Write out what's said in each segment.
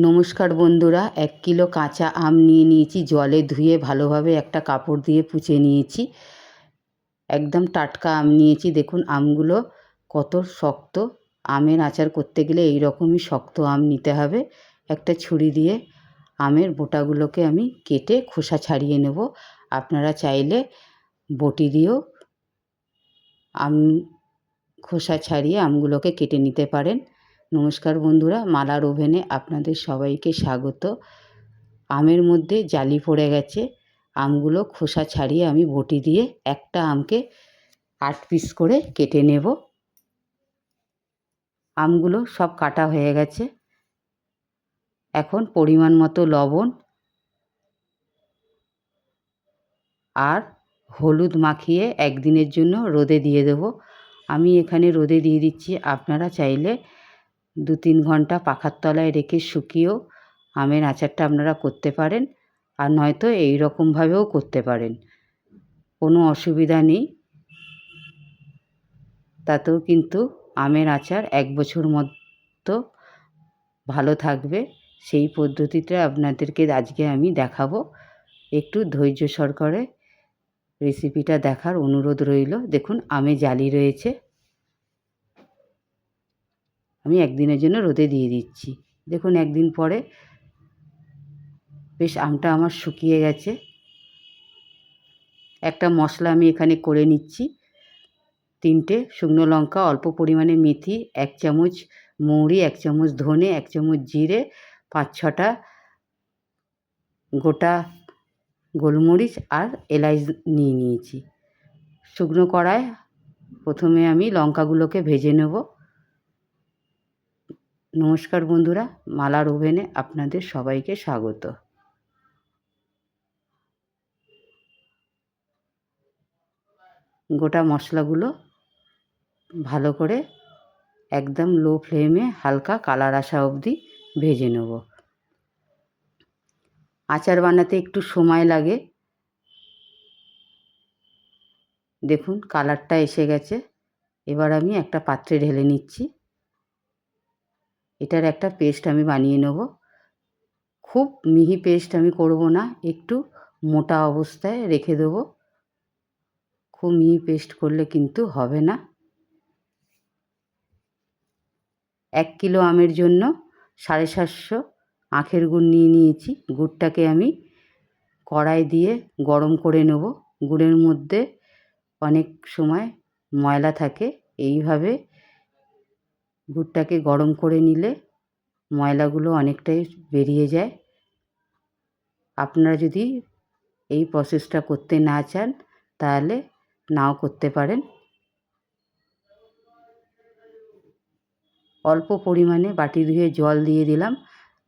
নমস্কার বন্ধুরা, 1 কিলো কাঁচা আম নিয়ে নিয়েছি। জলে ধুয়ে ভালোভাবে একটা কাপড় দিয়ে পুঁছে নিয়েছি। একদম টাটকা আম নিয়েছি। দেখুন আমগুলো কত শক্ত। আমের আচার করতে গেলে এই রকমই শক্ত আম নিতে হবে। একটা ছুরি দিয়ে আমের বোটাগুলোকে আমি কেটে খোসা ছাড়িয়ে নেব। আপনারা চাইলে বটি দিয়েও আম খোসা ছাড়িয়ে আমগুলোকে কেটে নিতে পারেন। নমস্কার বন্ধুরা, মালার ওভেনে আপনাদের সবাইকে স্বাগত। আমের মধ্যে জালি পড়ে গেছে। আমগুলো খোসা ছাড়িয়ে আমি বটি দিয়ে একটা আমকে 8 পিস করে কেটে নেব। আমগুলো সব কাটা হয়ে গেছে। এখন পরিমাণ মতো লবণ আর হলুদ মাখিয়ে একদিনের জন্য রোদে দিয়ে দেব। আমি এখানে রোদে দিয়ে দিচ্ছি। আপনারা চাইলে 2-3 ঘন্টা পাখার তলায় রেখে শুকিয়েও আমের আচারটা আপনারা করতে পারেন, আর নয়তো এই রকমভাবেও করতে পারেন, কোনো অসুবিধা নেই। তাতেও কিন্তু আমের আচার 1 বছর মতো ভালো থাকবে। সেই পদ্ধতিটা আপনাদেরকে আজকে আমি দেখাবো। একটু ধৈর্য সহকারে রেসিপিটা দেখার অনুরোধ রইল। দেখুন আমে জালি রয়েছে। আমি একদিনের জন্য রোদে দিয়ে দিচ্ছি। দেখুন একদিন পরে বেশ আমটা আমার শুকিয়ে গেছে। একটা মশলা আমি এখানে করে নিচ্ছি। 3টে শুকনো লঙ্কা, অল্প পরিমাণে মেথি, 1 চামচ মৌরি, 1 চামচ ধনে, 1 চামচ জিরে, 5-6টা গোটা গোলমরিচ আর এলাচ নিয়ে নিয়েছি। শুকনো কড়ায় প্রথমে আমি লঙ্কাগুলোকে ভেজে নেব। নমস্কার বন্ধুরা, মালার ওভেনে আপনাদের সবাইকে স্বাগত। গোটা মশলাগুলো ভালো করে একদম লো ফ্লেমে হালকা কালার আসা অবধি ভেজে নেব। আচার বানাতে একটু সময় লাগে। দেখুন কালারটা এসে গেছে। এবার আমি একটা পাত্রে ঢেলে নিচ্ছি। এটার একটা পেস্ট আমি বানিয়ে নেব। খুব মিহি পেস্ট আমি করব না, একটু মোটা অবস্থায় রেখে দেব। খুব মিহি পেস্ট করলে কিন্তু হবে না। 1 কিলো আমের জন্য 750 আখের গুড় নিয়ে নিয়েছি। গুড়টাকে আমি কড়াই দিয়ে গরম করে নেব। গুড়ের মধ্যে অনেক সময় ময়লা থাকে। এইভাবে গুড়টাকে গরম করে নিলে ময়লাগুলো অনেকটাই বেরিয়ে যায়। আপনারা যদি এই প্রসেসটা করতে না চান তাহলে নাও করতে পারেন। অল্প পরিমাণে বাটি ধুয়ে জল দিয়ে দিলাম।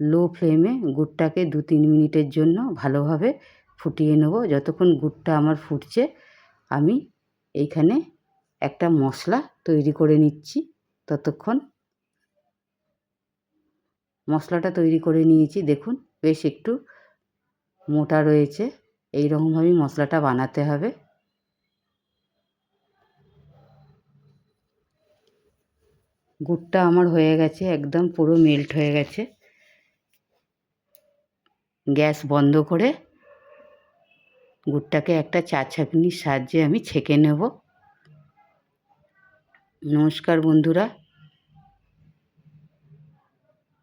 লো ফ্লেমে গুড়টাকে 2-3 মিনিটের জন্য ভালোভাবে ফুটিয়ে নেব। যতক্ষণ গুড়টা আমার ফুটছে আমি এইখানে একটা মশলা তৈরি করে নিচ্ছি। ততক্ষণ মশলাটা তৈরি করে নিয়েছি। দেখুন বেশ একটু মোটা রয়েছে। এই রকমভাবেই মশলাটা বানাতে হবে। গুড়টা আমার হয়ে গেছে, একদম পুরো মেল্ট হয়ে গেছে। গ্যাস বন্ধ করে গুড়টাকে একটা চা ছাঁকনির সাহায্যে আমি ছেঁকে নেব। নমস্কার বন্ধুরা,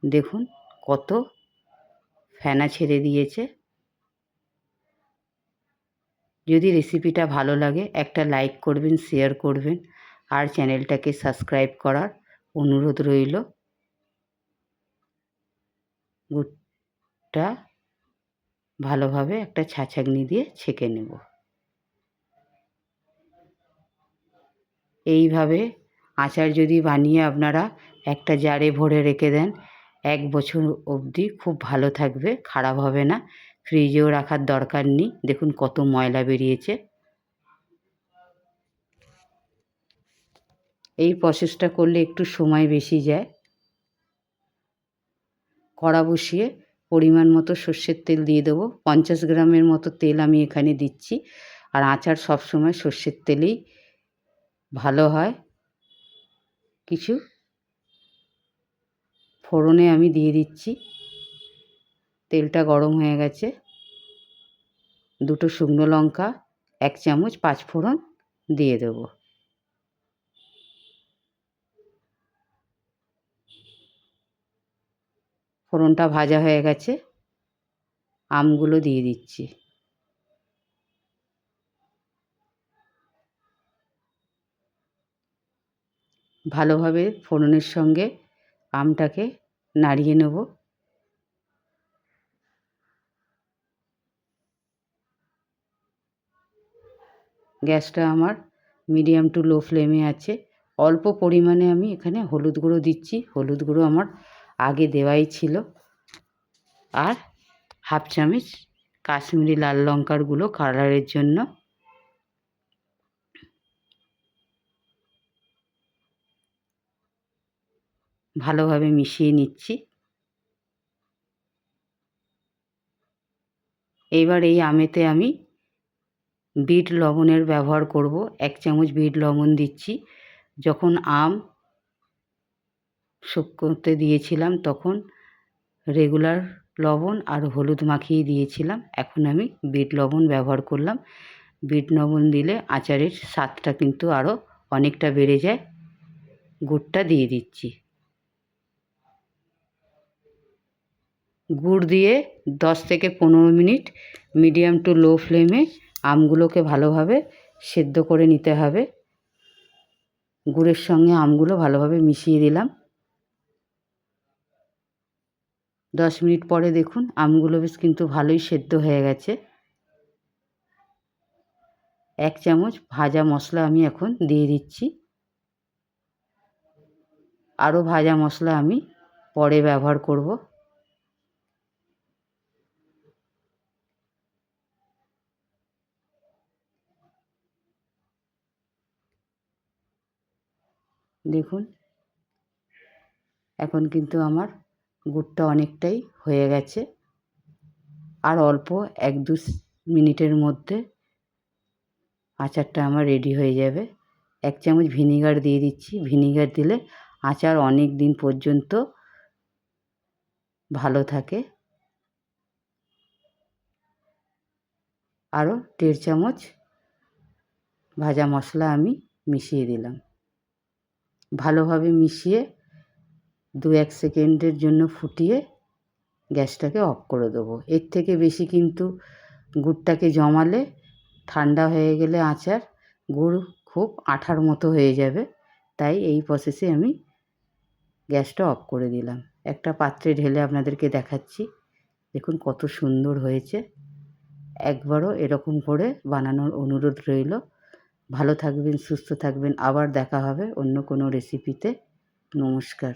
দেখুন কত ফেনা ছেড়ে দিয়েছে। যদি রেসিপিটা ভালো লাগে একটা লাইক করবেন, শেয়ার করবেন, আর চ্যানেলটাকে সাবস্ক্রাইব করার অনুরোধ রইল। গুড়টা ভালোভাবে একটা ছাঁকনি দিয়ে ছেঁকে নেব। এইভাবে আচার যদি বানিয়ে আপনারা একটা জারে ভরে রেখে দেন, 1 বছর অবধি খুব ভালো থাকবে, খারাপ হবে না। ফ্রিজেও রাখার দরকার নেই। দেখুন কত ময়লা বেরিয়েছে। এই প্রসেসটা করলে একটু সময় বেশি যায়। কড়া বসিয়ে পরিমাণ মতো সর্ষের তেল দিয়ে দেবো। 50 গ্রামের মতো তেল আমি এখানে দিচ্ছি। আর আচার সবসময় সর্ষের তেলেই ভালো হয়। কিছু ফোড়নে আমি দিয়ে দিচ্ছি তেলটা গরম হয়ে গেছে। 2টো শুকনো লঙ্কা, 1 চামচ পাঁচফোড়ন দিয়ে দেবো। ফোড়নটা ভাজা হয়ে গেছে, আমগুলো দিয়ে দিচ্ছি। ভালোভাবে ফোড়নের সঙ্গে আমটাকে নাড়িয়ে নেব। গ্যাসটা আমার মিডিয়াম টু লো ফ্লেমে আছে। অল্প পরিমাণে আমি এখানে হলুদ গুঁড়ো দিচ্ছি। হলুদ গুঁড়ো আমার আগে দেওয়াই ছিল। আর 1/2 চামচ কাশ্মীরি লাল লঙ্কার গুঁড়ো কালারের জন্য। ভালোভাবে মিশিয়ে নিচ্ছি। এইবার এই আমেতে আমি বিট লবণের ব্যবহার করব। 1 চামচ বিট লবণ দিচ্ছি। যখন আম শুকোতে দিয়েছিলাম তখন রেগুলার লবণ আর হলুদ মাখিয়ে দিয়েছিলাম। এখন আমি বিট লবণ ব্যবহার করলাম। বিট লবণ দিলে আচারের স্বাদটা কিন্তু আরও অনেকটা বেড়ে যায়। গুড়টা দিয়ে দিচ্ছি। গুড় দিয়ে 10 থেকে 15 মিনিট মিডিয়াম টু লো ফ্লেমে আমগুলোকে ভালোভাবে সেদ্ধ করে নিতে হবে। গুড়ের সঙ্গে আমগুলো ভালোভাবে মিশিয়ে দিলাম। 10 মিনিট পরে দেখুন আমগুলো বেশ কিন্তু ভালোই সেদ্ধ হয়ে গেছে। 1 চামচ ভাজা মশলা আমি এখন দিয়ে দিচ্ছি। আরও ভাজা মশলা আমি পরে ব্যবহার করব। দেখুন এখন কিন্তু আমার গুড়টা অনেকটাই হয়ে গেছে। আর অল্প 1-2 মিনিটের মধ্যে আচারটা আমার রেডি হয়ে যাবে। 1 চামচ ভিনিগার দিয়ে দিচ্ছি। ভিনিগার দিলে আচার অনেক দিন পর্যন্ত ভালো থাকে। আরও 1.5 চামচ ভাজা মশলা আমি মিশিয়ে দিলাম। ভালোভাবে মিশিয়ে 2-1 সেকেন্ডের জন্য ফুটিয়ে গ্যাসটাকে অফ করে দেবো। এর থেকে বেশি কিন্তু গুড়টাকে জমালে ঠান্ডা হয়ে গেলে আচার গুড় খুব আঠার মতো হয়ে যাবে। তাই এই প্রসেসে আমি গ্যাসটা অফ করে দিলাম। একটা পাত্রে ঢেলে আপনাদেরকে দেখাচ্ছি। দেখুন কত সুন্দর হয়েছে। একবারও এরকম করে বানানোর অনুরোধ রইল। ভালো থাকবেন, সুস্থ থাকবেন। আবার দেখা হবে অন্য কোনো রেসিপিতে। নমস্কার।